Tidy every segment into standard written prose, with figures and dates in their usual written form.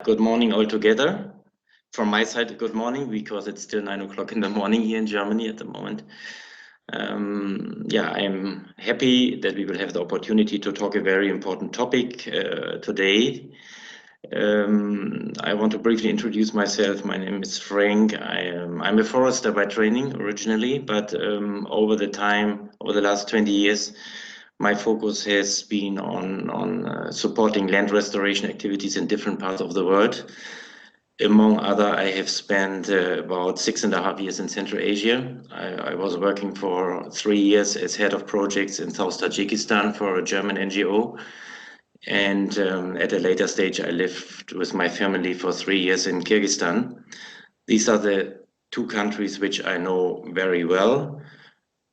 Good morning all together. From my side, good morning, because it's still 9 o'clock in the morning here in Germany at the moment. I'm happy that we will have the opportunity to talk a very important topic today. I want to briefly introduce myself. My name is Frank. I'm a forester by training originally, but over the last 20 years, my focus has been on supporting land restoration activities in different parts of the world. Among other, I have spent about 6.5 years in Central Asia. I was working for 3 years as head of projects in South Tajikistan for a German NGO. And at a later stage, I lived with my family for 3 years in Kyrgyzstan. These are the two countries which I know very well.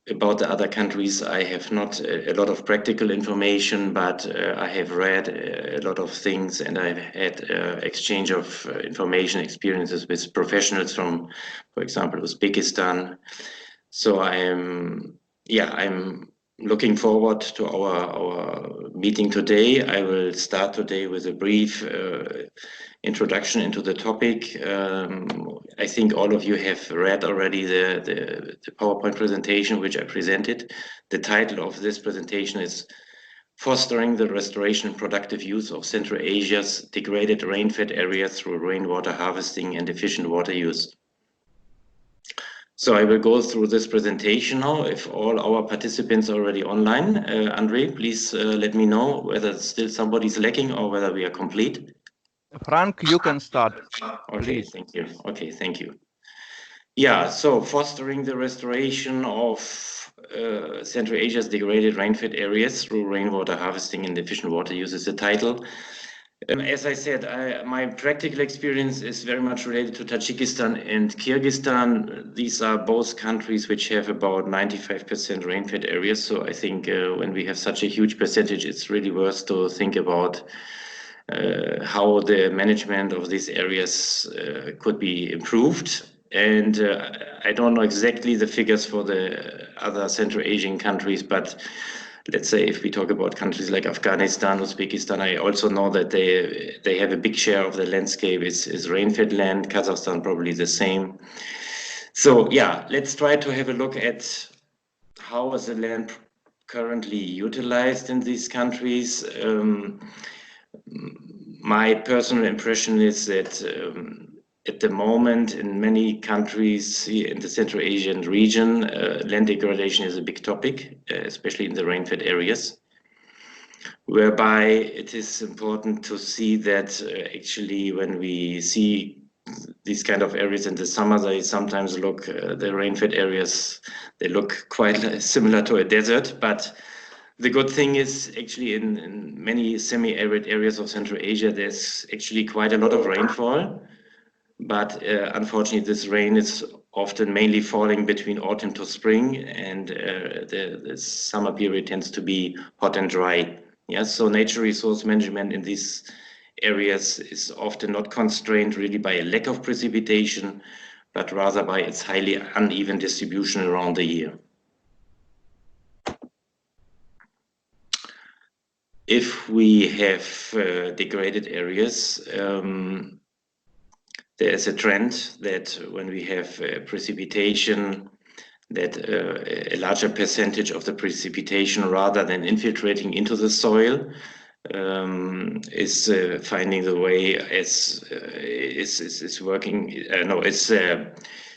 About the other countries, I have not a lot of practical information, but I have read a lot of things, and I've had exchange of information, experiences with professionals from, for example, Uzbekistan. So I'm looking forward to our meeting today. I will start today with a brief introduction into the topic. I think all of you have read already the PowerPoint presentation which I presented. The title of this presentation is Fostering the Restoration and Productive Use of Central Asia's Degraded Rainfed Areas Through Rainwater Harvesting and Efficient Water Use. So I will go through this presentation now. If all our participants are already online, Andre, please let me know whether still somebody's lacking or whether we are complete. Frank, you can start. Okay, thank you. Okay, thank you. Yeah, so fostering the restoration of Central Asia's degraded rainfed areas through rainwater harvesting and efficient water use is the title. As I said, my practical experience is very much related to Tajikistan and Kyrgyzstan. These are both countries which have about 95% rainfed areas. So I think when we have such a huge percentage, it's really worth to think about how the management of these areas could be improved. And I don't know exactly the figures for the other Central Asian countries, but let's say if we talk about countries like Afghanistan, Uzbekistan, I also know that they have a big share of the landscape is rain-fed land. Kazakhstan probably the same. So yeah, let's try to have a look at how is the land currently utilized in these countries. My personal impression is that at the moment, in many countries in the Central Asian region, land degradation is a big topic, especially in the rain-fed areas, whereby it is important to see that actually when we see these kind of areas in the summer, they sometimes look, the rain-fed areas, they look quite similar to a desert. But the good thing is actually in many semi-arid areas of Central Asia, there's actually quite a lot of rainfall. But unfortunately, this rain is often mainly falling between autumn to spring, and the summer period tends to be hot and dry. Yes, so nature resource management in these areas is often not constrained really by a lack of precipitation, but rather by its highly uneven distribution around the year. If we have degraded areas, there is a trend that when we have precipitation, that a larger percentage of the precipitation, rather than infiltrating into the soil, is finding the way is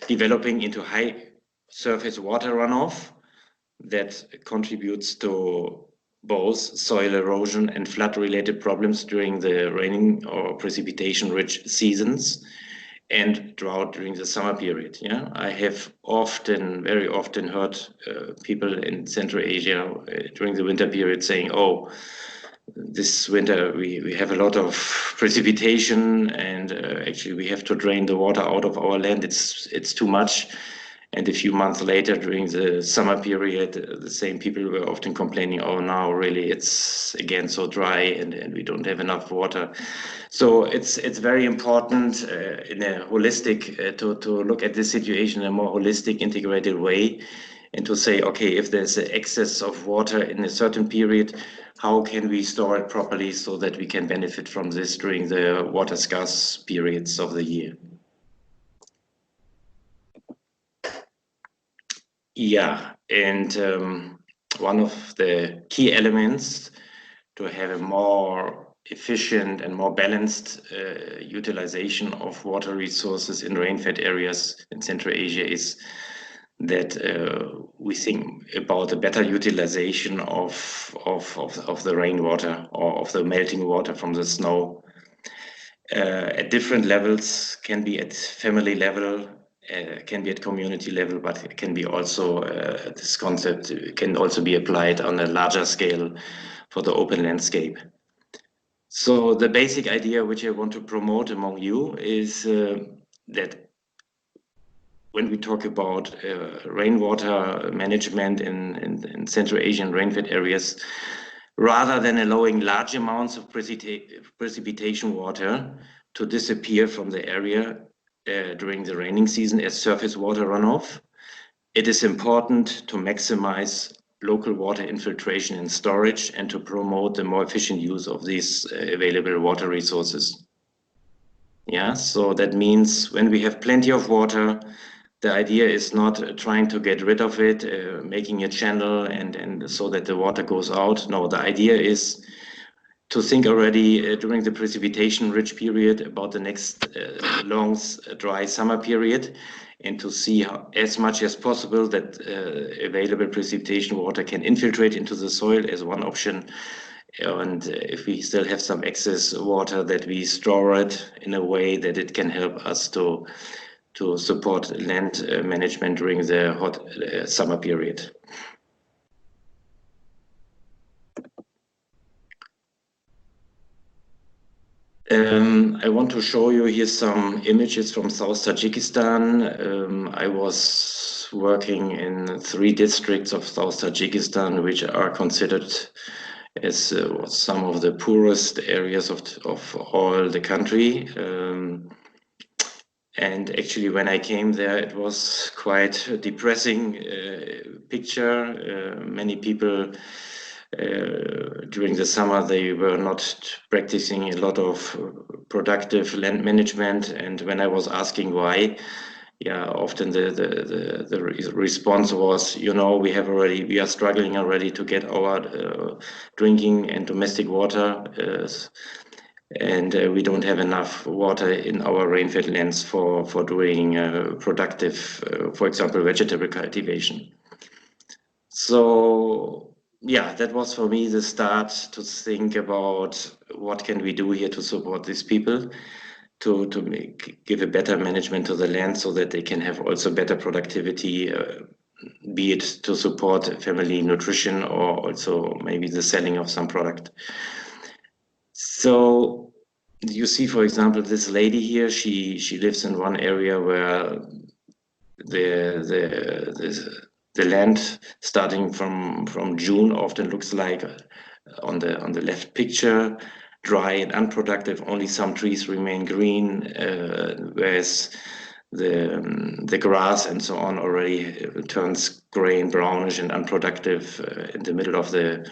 developing into high surface water runoff that contributes to both soil erosion and flood-related problems during the raining or precipitation-rich seasons, and drought during the summer period. Yeah, I have very often heard people in Central Asia during the winter period saying, "Oh, this winter we have a lot of precipitation, and actually we have to drain the water out of our land. It's too much." And a few months later, during the summer period, the same people were often complaining, "Oh, now really it's again so dry, and we don't have enough water." So it's very important in a holistic to look at this situation in a more holistic, integrated way, and to say, okay, if there's an excess of water in a certain period, how can we store it properly so that we can benefit from this during the water scarce periods of the year. Yeah, and one of the key elements to have a more efficient and more balanced utilization of water resources in rain-fed areas in Central Asia is that we think about a better utilization of the rainwater or of the melting water from the snow at different levels. Can be at family level, can be at community level, but it can be also this concept can also be applied on a larger scale for the open landscape. So the basic idea which I want to promote among you is that when we talk about rainwater management in Central Asian rain-fed areas, rather than allowing large amounts of precipitation water to disappear from the area during the raining season as surface water runoff, it is important to maximize local water infiltration and storage and to promote the more efficient use of these available water resources. Yeah, so that means when we have plenty of water, the idea is not trying to get rid of it, making a channel and so that the water goes out. No, the idea is to think already during the precipitation-rich period about the next long dry summer period, and to see how, as much as possible, that available precipitation water can infiltrate into the soil as one option. And if we still have some excess water, that we store it in a way that it can help us to support land management during the hot summer period. I want to show you here some images from South Tajikistan. I was working in 3 districts of South Tajikistan, which are considered as some of the poorest areas of all the country. And actually, when I came there, it was quite a depressing picture. Many people during the summer, they were not practicing a lot of productive land management. And when I was asking why, yeah, often the response was, you know, we are struggling already to get our drinking and domestic water, and we don't have enough water in our rain-fed lands for doing productive, for example, vegetable cultivation. So yeah, that was for me the start to think about what can we do here to support these people, to give a better management to the land so that they can have also better productivity, be it to support family nutrition or also maybe the selling of some product. So you see, for example, this lady here, she lives in one area where the land starting from June often looks like on the left picture, dry and unproductive. Only some trees remain green, whereas the grass and so on already turns gray and brownish and unproductive in the middle of the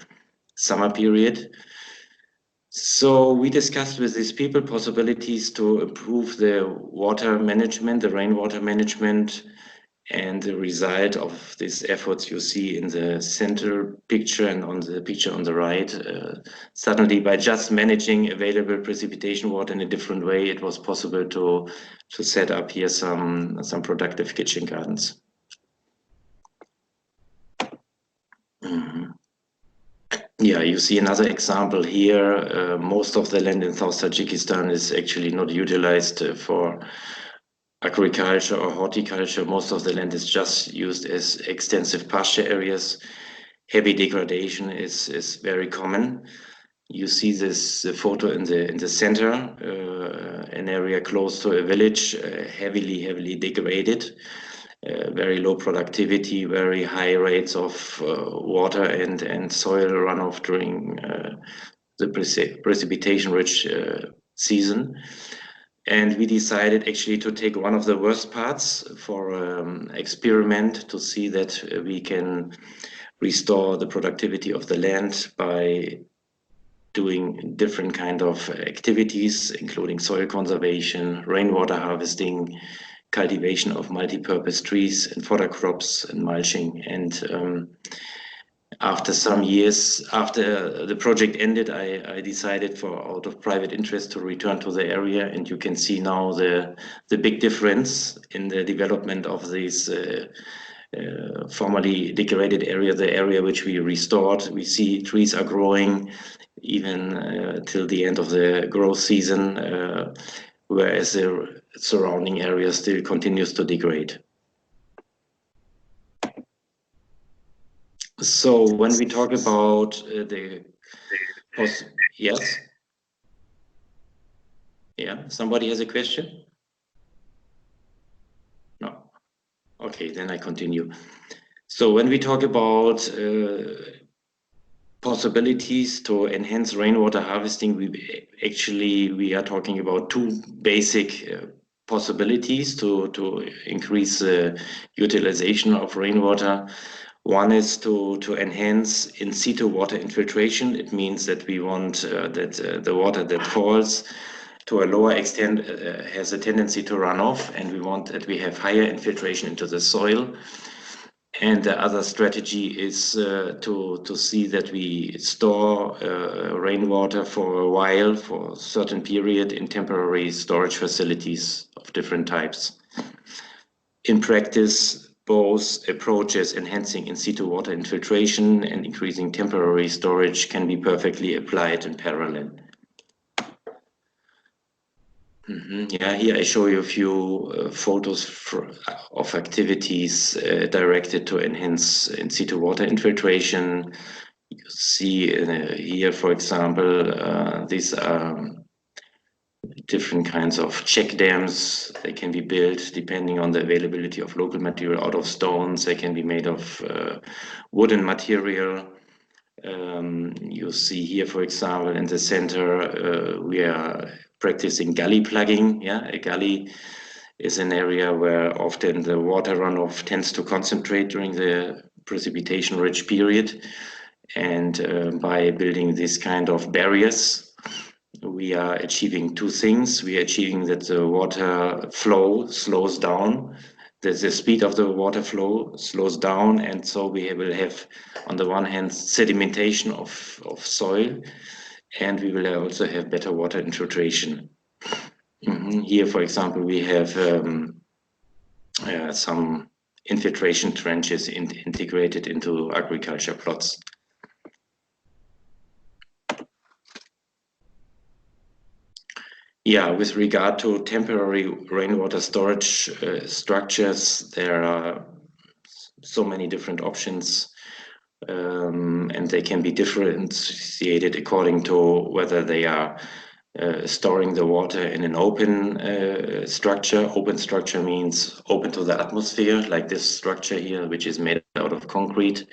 summer period. So we discussed with these people possibilities to improve the water management, the rainwater management, and the result of these efforts you see in the center picture and on the picture on the right. Suddenly, by just managing available precipitation water in a different way, it was possible to set up here some productive kitchen gardens. Yeah, you see another example here. Most of the land in South Tajikistan is actually not utilized for agriculture or horticulture. Most of the land is just used as extensive pasture areas. Heavy degradation is very common. You see this photo in the center, an area close to a village, heavily degraded. Very low productivity, very high rates of water and soil runoff during the precipitation-rich season. And we decided actually to take one of the worst parts for experiment to see that we can restore the productivity of the land by doing different kind of activities, including soil conservation, rainwater harvesting, cultivation of multi-purpose trees and fodder crops and mulching. And after some years, after the project ended, I decided out of private interest to return to the area, and you can see now the big difference in the development of this formerly degraded area, the area which we restored. We see trees are growing even till the end of the growth season, whereas the surrounding area still continues to degrade. So when we talk about yes? Yeah, somebody has a question? No. Okay, then I continue. So when we talk about possibilities to enhance rainwater harvesting, we are talking about two basic possibilities to increase the utilization of rainwater. One is to enhance in-situ water infiltration. It means that we want that the water that falls to a lower extent has a tendency to run off, and we want that we have higher infiltration into the soil. And the other strategy is to see that we store rainwater for a while, for a certain period, in temporary storage facilities of different types. In practice, both approaches, enhancing in-situ water infiltration and increasing temporary storage, can be perfectly applied in parallel. Yeah, here I show you a few photos of activities directed to enhance in-situ water infiltration. You see here, for example, these are different kinds of check dams. They can be built depending on the availability of local material out of stones. They can be made of wooden material. You see here, for example, in the center, we are practicing gully plugging. Yeah, a gully is an area where often the water runoff tends to concentrate during the precipitation-rich period. And by building this kind of barriers, we are achieving two things. We are achieving that the water flow slows down, that the speed of the water flow slows down, and so we will have, on the one hand, sedimentation of soil, and we will also have better water infiltration. Here, for example, we have some infiltration trenches integrated into agriculture plots. Yeah, with regard to temporary rainwater storage structures, there are so many different options, and they can be differentiated according to whether they are storing the water in an open structure. Open structure means open to the atmosphere, like this structure here, which is made out of concrete.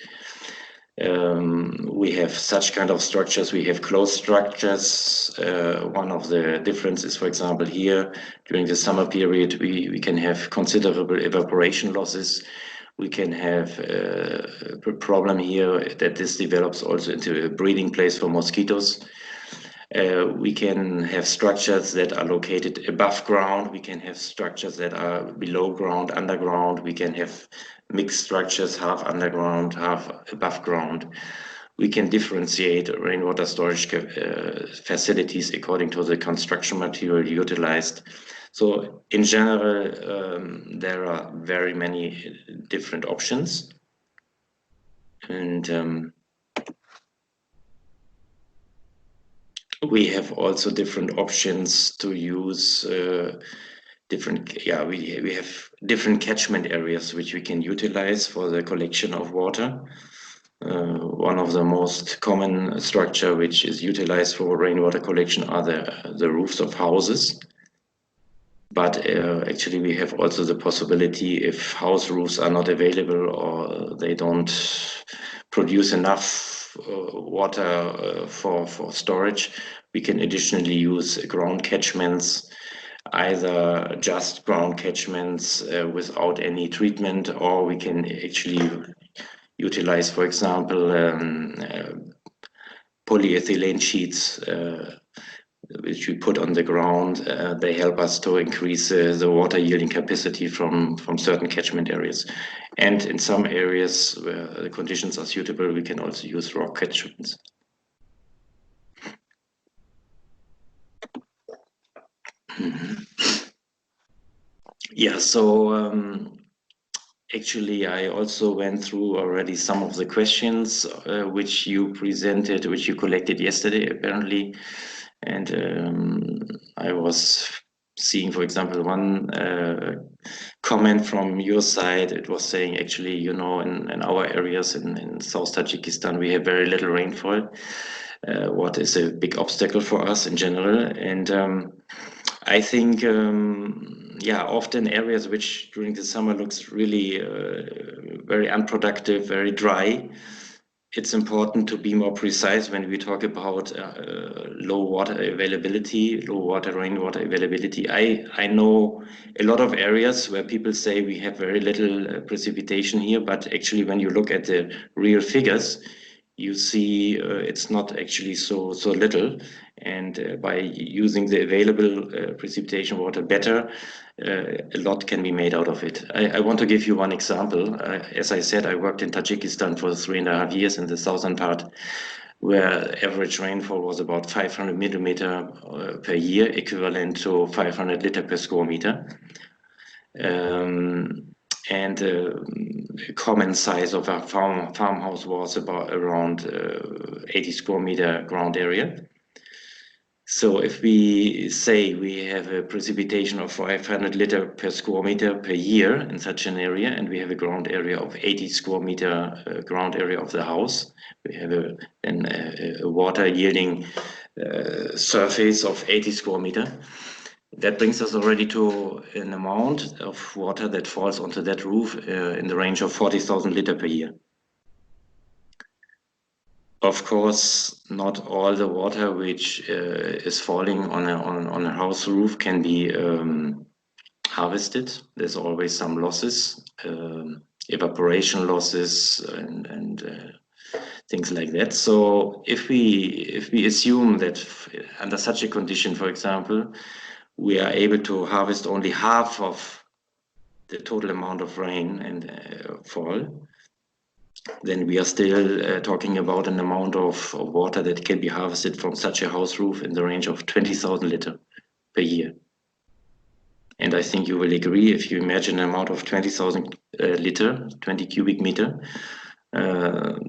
We have such kind of structures. We have closed structures. One of the differences, for example, here during the summer period, we can have considerable evaporation losses. We can have a problem here that this develops also into a breeding place for mosquitoes. We can have structures that are located above ground. We can have structures that are below ground, underground. We can have mixed structures, half underground, half above ground. We can differentiate rainwater storage facilities according to the construction material utilized. So in general, there are very many different options. And we have also different options to use we have different catchment areas which we can utilize for the collection of water. One of the most common structure which is utilized for rainwater collection are the roofs of houses. But actually we have also the possibility, if house roofs are not available or they don't produce enough water for storage, we can additionally use ground catchments, either just ground catchments without any treatment, or we can actually utilize, for example, polyethylene sheets which we put on the ground. They help us to increase the water yielding capacity from certain catchment areas. And in some areas where the conditions are suitable, we can also use rock catchments. Yeah, so actually I also went through already some of the questions which you presented, which you collected yesterday apparently. And I was seeing, for example, one comment from your side. It was saying actually, you know, in our areas in South Tajikistan, we have very little rainfall. What is a big obstacle for us in general. And I think, yeah, often areas which during the summer looks really very unproductive, very dry, it's important to be more precise when we talk about low water availability, rainwater availability. I know a lot of areas where people say we have very little precipitation here, but actually when you look at the real figures, you see it's not actually so little. And by using the available precipitation water better, a lot can be made out of it. I want to give you one example. As I said, I worked in Tajikistan for 3.5 years in the southern part, where average rainfall was about 500 millimeter per year, equivalent to 500 liter per square meter. And a common size of a farmhouse was around 80 square meter ground area. So if we say we have a precipitation of 500 liter per square meter per year in such an area, and we have a ground area of 80 square meter ground area of the house, we have a water yielding surface of 80 square meter. That brings us already to an amount of water that falls onto that roof in the range of 40,000 liter per year. Of course, not all the water which is falling on a house roof can be harvested. There's always some losses, evaporation losses, and things like that. So if we assume that under such a condition, for example, we are able to harvest only half of the total amount of rain and fall, then we are still talking about an amount of water that can be harvested from such a house roof in the range of 20,000 liter per year. And I think you will agree, if you imagine an amount of 20,000 liter, 20 cubic meter,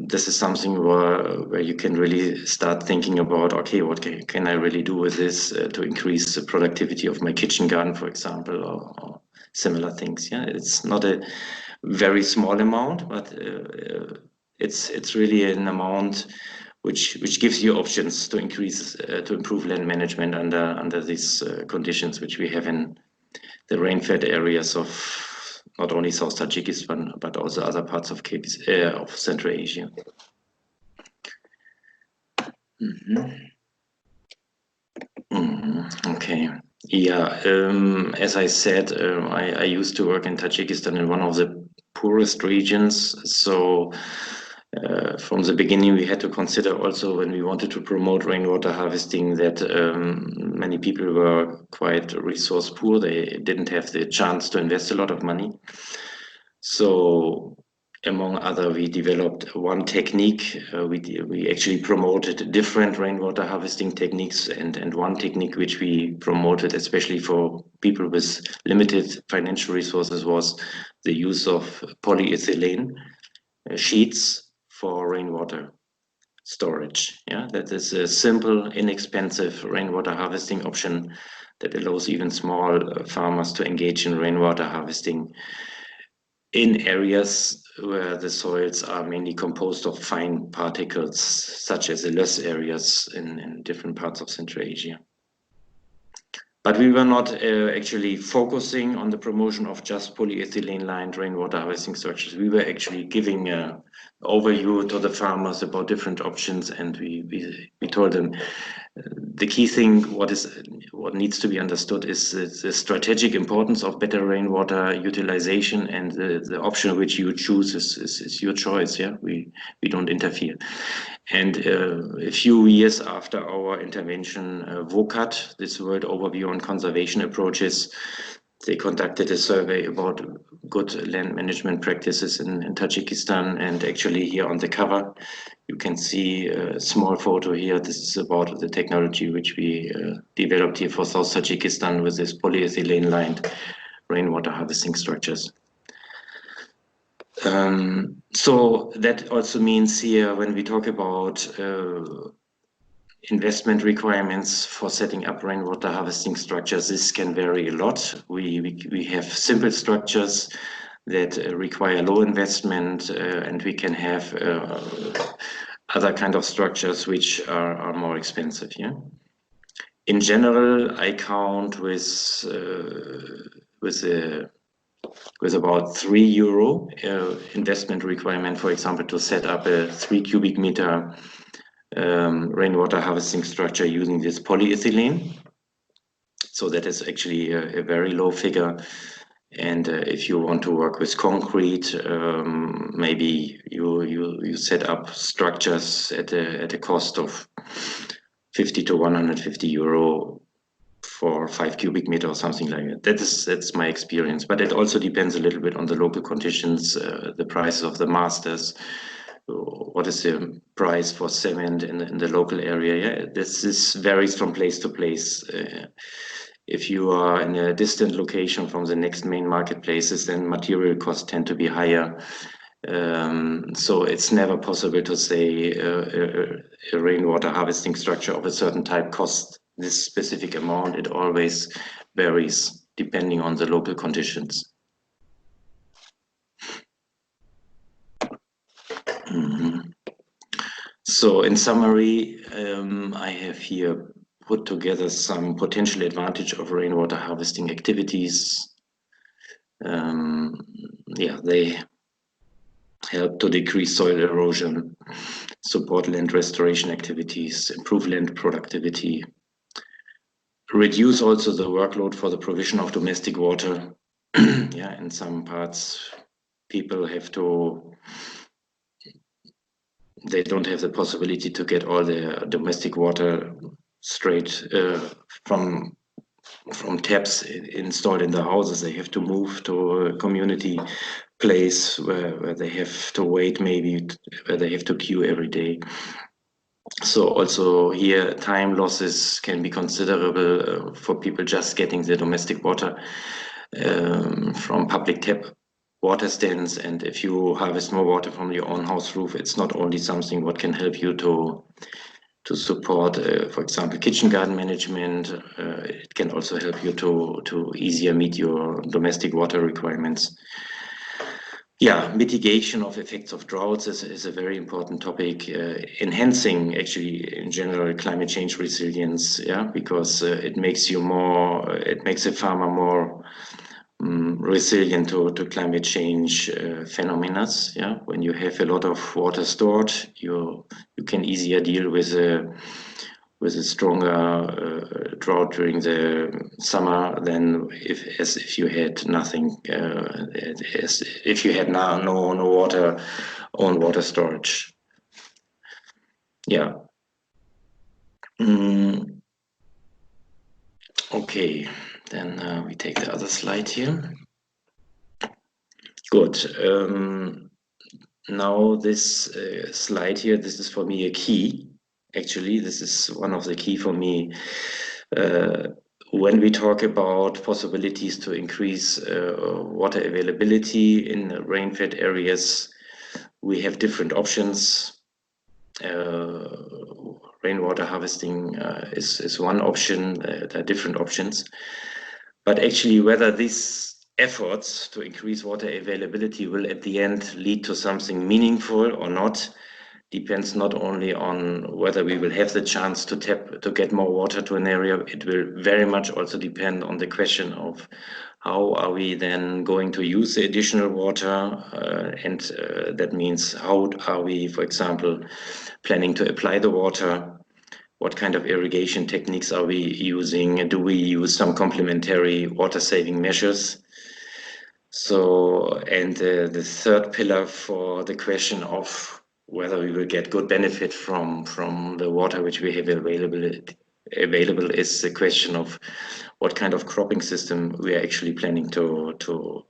this is something where you can really start thinking about, okay, what can I really do with this to increase the productivity of my kitchen garden, for example, or similar things. Yeah, it's not a very small amount, but it's really an amount which gives you options to improve land management under these conditions which we have in the rain-fed areas of not only South Tajikistan but also other parts of Central Asia. Okay. Yeah, as I said, I used to work in Tajikistan in one of the poorest regions. So from the beginning, we had to consider also when we wanted to promote rainwater harvesting that many people were quite resource poor. They didn't have the chance to invest a lot of money. So among other, we developed one technique. We actually promoted different rainwater harvesting techniques, and one technique which we promoted especially for people with limited financial resources was the use of polyethylene sheets for rainwater storage. Yeah, that is a simple, inexpensive rainwater harvesting option that allows even small farmers to engage in rainwater harvesting in areas where the soils are mainly composed of fine particles, such as the loess areas in different parts of Central Asia. But we were not actually focusing on the promotion of just polyethylene-lined rainwater harvesting structures. We were actually giving an overview to the farmers about different options, and we told them The key thing, what needs to be understood, is the strategic importance of better rainwater utilization, and the option which you choose is your choice. Yeah, we don't interfere. And a few years after our intervention, WOCAT, this World Overview on Conservation Approaches, they conducted a survey about good land management practices in Tajikistan, and actually here on the cover you can see a small photo here. This is about the technology which we developed here for South Tajikistan with this polyethylene lined rainwater harvesting structures. So that also means here, when we talk about investment requirements for setting up rainwater harvesting structures, this can vary a lot. We have simple structures that require low investment, and we can have other kind of structures which are more expensive. Yeah. In general, I count with about €3 investment requirement, for example, to set up a 3 cubic meter rainwater harvesting structure using this polyethylene. So that is actually a very low figure. And if you want to work with concrete, maybe you set up structures at a cost of 50 to €150 for 5 cubic meter or something like that. That's my experience, but it also depends a little bit on the local conditions, the price of the masters. What is the price for cement in the local area? Yeah, this varies from place to place. If you are in a distant location from the next main marketplaces, then material costs tend to be higher. So it's never possible to say a rainwater harvesting structure of a certain type costs this specific amount. It always varies depending on the local conditions. So in summary, I have here put together some potential advantage of rainwater harvesting activities. Yeah, they help to decrease soil erosion, support land restoration activities, improve land productivity, reduce also the workload for the provision of domestic water. Yeah, in some parts people they don't have the possibility to get all their domestic water straight from taps installed in the houses. They have to move to a community place where they have to wait, maybe where they have to queue every day. So also here time losses can be considerable for people just getting the domestic water from public tap water stands. And if you harvest more water from your own house roof, it's not only something what can help you to support, for example, kitchen garden management. It can also help you to easier meet your domestic water requirements. Yeah, mitigation of effects of droughts is a very important topic. Enhancing, actually, in general, climate change resilience. Yeah, because it makes a farmer more resilient to climate change phenomena. Yeah, when you have a lot of water stored, you can easier deal with a stronger drought during the summer than if you had nothing, if you had no water, own water storage. Yeah. Okay, then we take the other slide here. Good. Now this slide here, this is for me a key. Actually, this is one of the key for me. When we talk about possibilities to increase water availability in rain-fed areas, we have different options. Rainwater harvesting is one option. There are different options. But actually, whether these efforts to increase water availability will at the end lead to something meaningful or not depends not only on whether we will have the chance to get more water to an area. It will very much also depend on the question of how are we then going to use the additional water, and that means how are we, for example, planning to apply the water. what kind of irrigation techniques are we using? Do we use some complementary water saving measures? So, and the third pillar for the question of whether we will get good benefit from the water which we have available is the question of what kind of cropping system we are actually planning to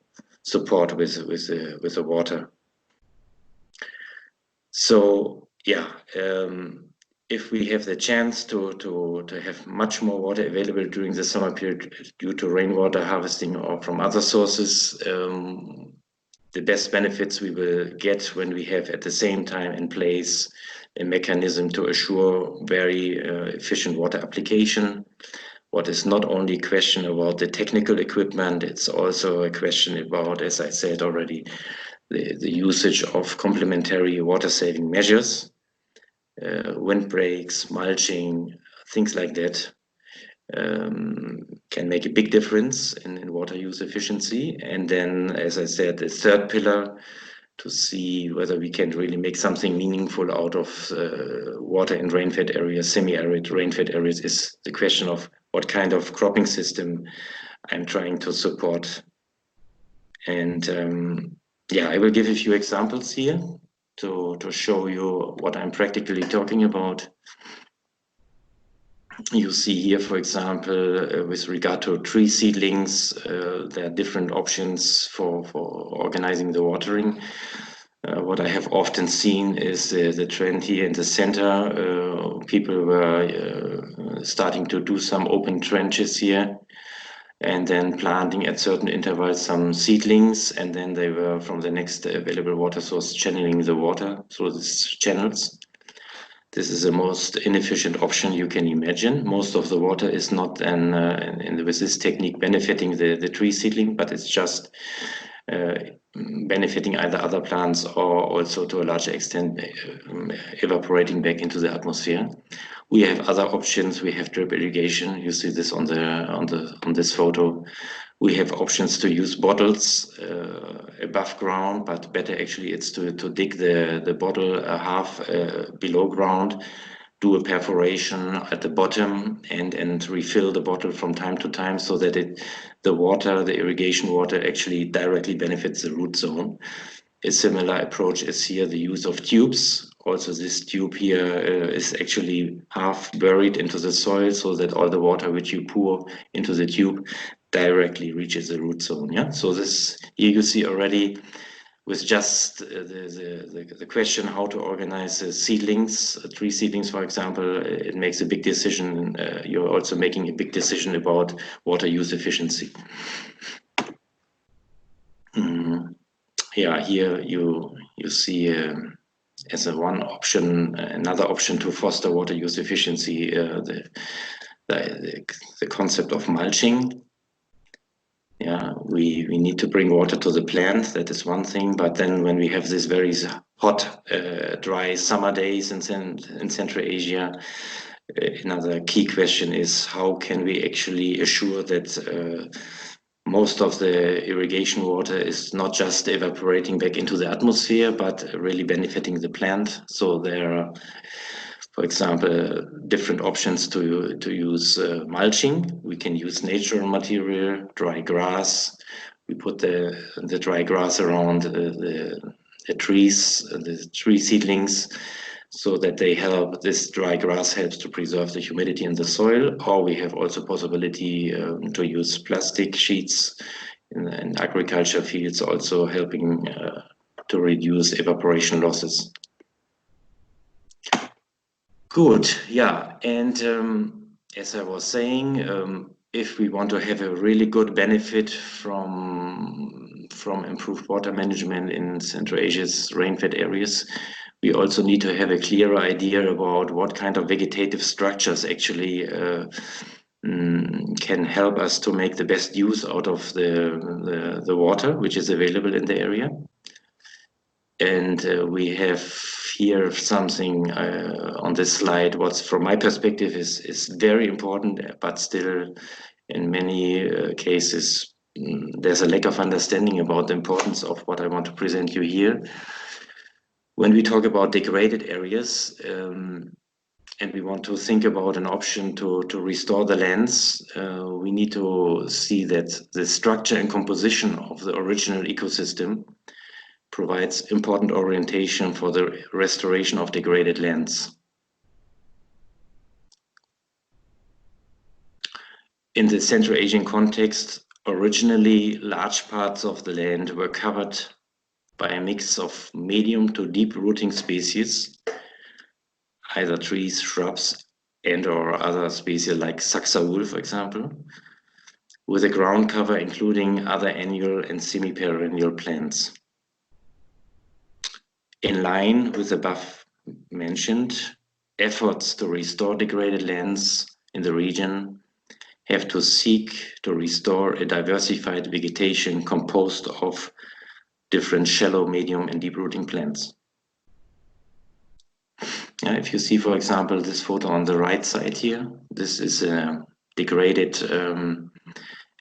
support with the water. So yeah, if we have the chance to have much more water available during the summer period due to rainwater harvesting or from other sources, the best benefits we will get when we have at the same time in place a mechanism to assure very efficient water application. What is not only a question about the technical equipment, it's also a question about, as I said already, the usage of complementary water saving measures, windbreaks, mulching, things like that. Can make a big difference in water use efficiency. And then, as I said, the third pillar, to see whether we can really make something meaningful out of water in rainfed areas, semi-arid rainfed areas, is the question of what kind of cropping system I'm trying to support. And yeah, I will give a few examples here to show you what I'm practically talking about. You see here, for example, with regard to tree seedlings, there are different options for organizing the watering. What I have often seen is the trend here in the center. People were starting to do some open trenches here and then planting at certain intervals some seedlings, and then they were from the next available water source channeling the water through these channels. This is the most inefficient option you can imagine. Most of the water is not then with this technique benefiting the tree seedling, but it's just benefiting either other plants or also to a larger extent evaporating back into the atmosphere. We have other options. We have drip irrigation. You see this on this photo. We have options to use bottles above ground, but better actually it's to dig the bottle half below ground, do a perforation at the bottom and refill the bottle from time to time so that the irrigation water actually directly benefits the root zone. A similar approach is here the use of tubes. Also this tube here is actually half buried into the soil so that all the water which you pour into the tube directly reaches the root zone. Yeah. So this here you see already with just the question how to organize seedlings, tree seedlings, for example, it makes a big decision. You're also making a big decision about water use efficiency. Yeah, here you see as a one option, another option to foster water use efficiency, the concept of mulching. Yeah, we need to bring water to the plant. That is one thing. But then when we have these very hot, dry summer days in Central Asia, another key question is how can we actually assure that most of the irrigation water is not just evaporating back into the atmosphere, but really benefiting the plant. So there are, for example, different options to use mulching. We can use natural material, dry grass. We put the dry grass around the trees, the tree seedlings, so that they help. This dry grass helps to preserve the humidity in the soil. Or we have also possibility to use plastic sheets in agriculture fields, also helping to reduce evaporation losses. Good, yeah, and as I was saying, if we want to have a really good benefit from improved water management in Central Asia's rainfed areas, we also need to have a clearer idea about what kind of vegetative structures actually can help us to make the best use out of the water which is available in the area. And we have here something on this slide, what's from my perspective is very important, but still in many cases there's a lack of understanding about the importance of what I want to present you here. When we talk about degraded areas, and we want to think about an option to restore the lands, we need to see that the structure and composition of the original ecosystem provides important orientation for the restoration of degraded lands. In the Central Asian context, originally large parts of the land were covered by a mix of medium to deep rooting species, either trees, shrubs, and or other species like saxaul, for example, with a ground cover including other annual and semi-perennial plants. In line with above mentioned, efforts to restore degraded lands in the region have to seek to restore a diversified vegetation composed of different shallow, medium, and deep rooting plants. If you see, for example, this photo on the right side here, this is a degraded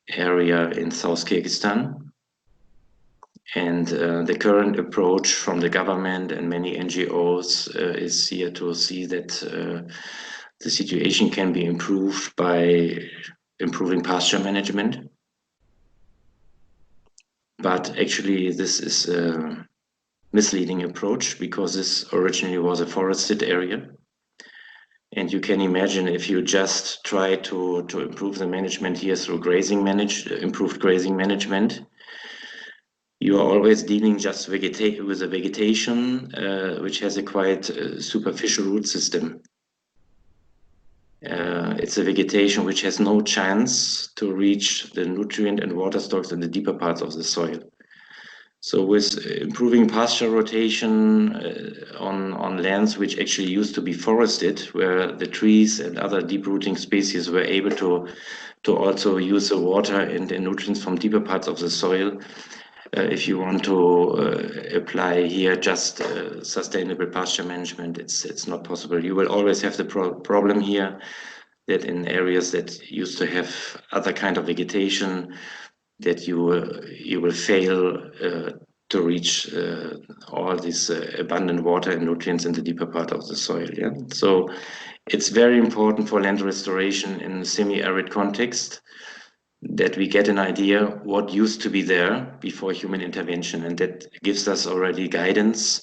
area in South Tajikistan. And the current approach from the government and many NGOs is here to see that the situation can be improved by improving pasture management. But actually this is a misleading approach, because this originally was a forested area. And you can imagine, if you just try to improve the management here through improved grazing management, you are always dealing just with a vegetation which has a quite superficial root system. It's a vegetation which has no chance to reach the nutrient and water stocks in the deeper parts of the soil. So with improving pasture rotation on lands which actually used to be forested, where the trees and other deep rooting species were able to also use the water and the nutrients from deeper parts of the soil, if you want to apply here just sustainable pasture management, it's not possible. You will always have the problem here that in areas that used to have other kind of vegetation, that you will fail to reach all this abundant water and nutrients in the deeper part of the soil. Yeah? So it's very important for land restoration in a semi-arid context that we get an idea what used to be there before human intervention, and that gives us already guidance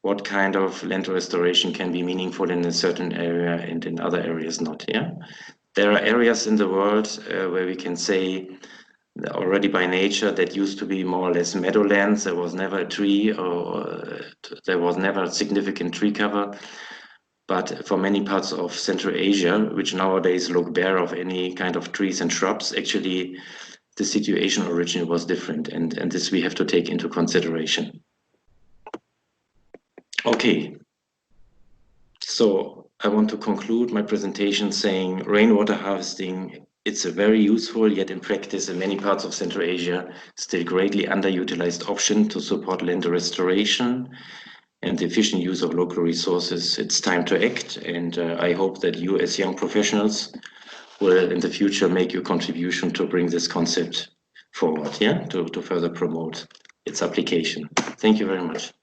what kind of land restoration can be meaningful in a certain area and in other areas not. Yeah, there are areas in the world where we can say that already by nature that used to be more or less meadowlands. There was never a tree, or there was never significant tree cover. But for many parts of Central Asia, which nowadays look bare of any kind of trees and shrubs, actually the situation originally was different, and this we have to take into consideration. Okay, so I want to conclude my presentation saying rainwater harvesting, it's a very useful, yet in practice in many parts of Central Asia, still greatly underutilized option to support land restoration and the efficient use of local resources. It's time to act, and I hope that you as young professionals will in the future make your contribution to bring this concept forward, yeah, to further promote its application. Thank you very much.